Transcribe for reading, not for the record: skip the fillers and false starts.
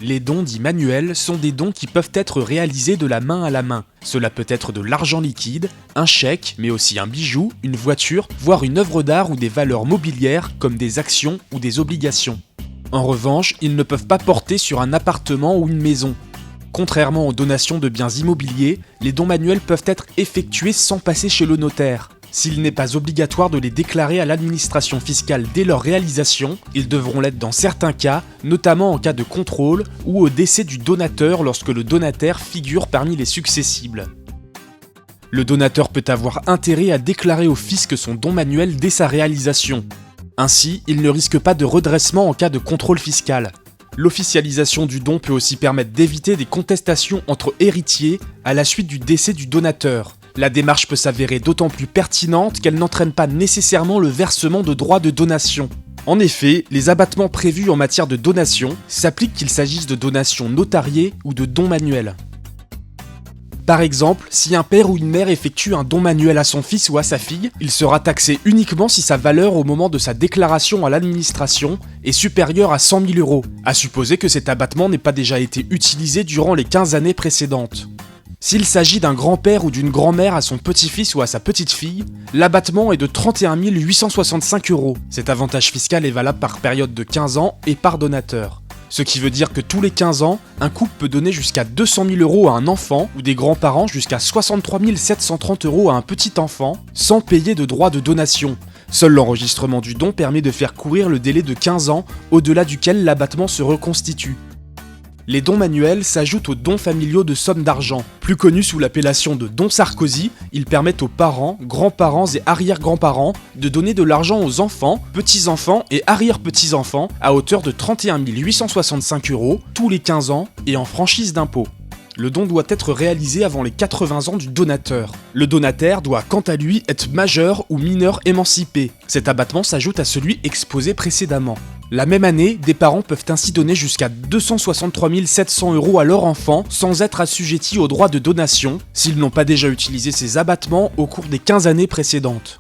Les dons dits manuels sont des dons qui peuvent être réalisés de la main à la main. Cela peut être de l'argent liquide, un chèque, mais aussi un bijou, une voiture, voire une œuvre d'art ou des valeurs mobilières comme des actions ou des obligations. En revanche, ils ne peuvent pas porter sur un appartement ou une maison. Contrairement aux donations de biens immobiliers, les dons manuels peuvent être effectués sans passer chez le notaire. S'il n'est pas obligatoire de les déclarer à l'administration fiscale dès leur réalisation, ils devront l'être dans certains cas, notamment en cas de contrôle ou au décès du donateur lorsque le donataire figure parmi les successibles. Le donateur peut avoir intérêt à déclarer au fisc son don manuel dès sa réalisation. Ainsi, il ne risque pas de redressement en cas de contrôle fiscal. L'officialisation du don peut aussi permettre d'éviter des contestations entre héritiers à la suite du décès du donateur. La démarche peut s'avérer d'autant plus pertinente qu'elle n'entraîne pas nécessairement le versement de droits de donation. En effet, les abattements prévus en matière de donation s'appliquent qu'il s'agisse de donations notariées ou de dons manuels. Par exemple, si un père ou une mère effectue un don manuel à son fils ou à sa fille, il sera taxé uniquement si sa valeur au moment de sa déclaration à l'administration est supérieure à 100 000 €, à supposer que cet abattement n'ait pas déjà été utilisé durant les 15 années précédentes. S'il s'agit d'un grand-père ou d'une grand-mère à son petit-fils ou à sa petite-fille, l'abattement est de 31 865 €. Cet avantage fiscal est valable par période de 15 ans et par donateur. Ce qui veut dire que tous les 15 ans, un couple peut donner jusqu'à 200 000 € à un enfant ou des grands-parents jusqu'à 63 730 € à un petit-enfant sans payer de droits de donation. Seul l'enregistrement du don permet de faire courir le délai de 15 ans au-delà duquel l'abattement se reconstitue. Les dons manuels s'ajoutent aux dons familiaux de sommes d'argent. Plus connus sous l'appellation de dons Sarkozy, ils permettent aux parents, grands-parents et arrière-grands-parents de donner de l'argent aux enfants, petits-enfants et arrière-petits-enfants à hauteur de 31 865 € tous les 15 ans et en franchise d'impôt. Le don doit être réalisé avant les 80 ans du donateur. Le donataire doit quant à lui être majeur ou mineur émancipé. Cet abattement s'ajoute à celui exposé précédemment. La même année, des parents peuvent ainsi donner jusqu'à 263 700 € à leur enfant sans être assujettis aux droits de donation s'ils n'ont pas déjà utilisé ces abattements au cours des 15 années précédentes.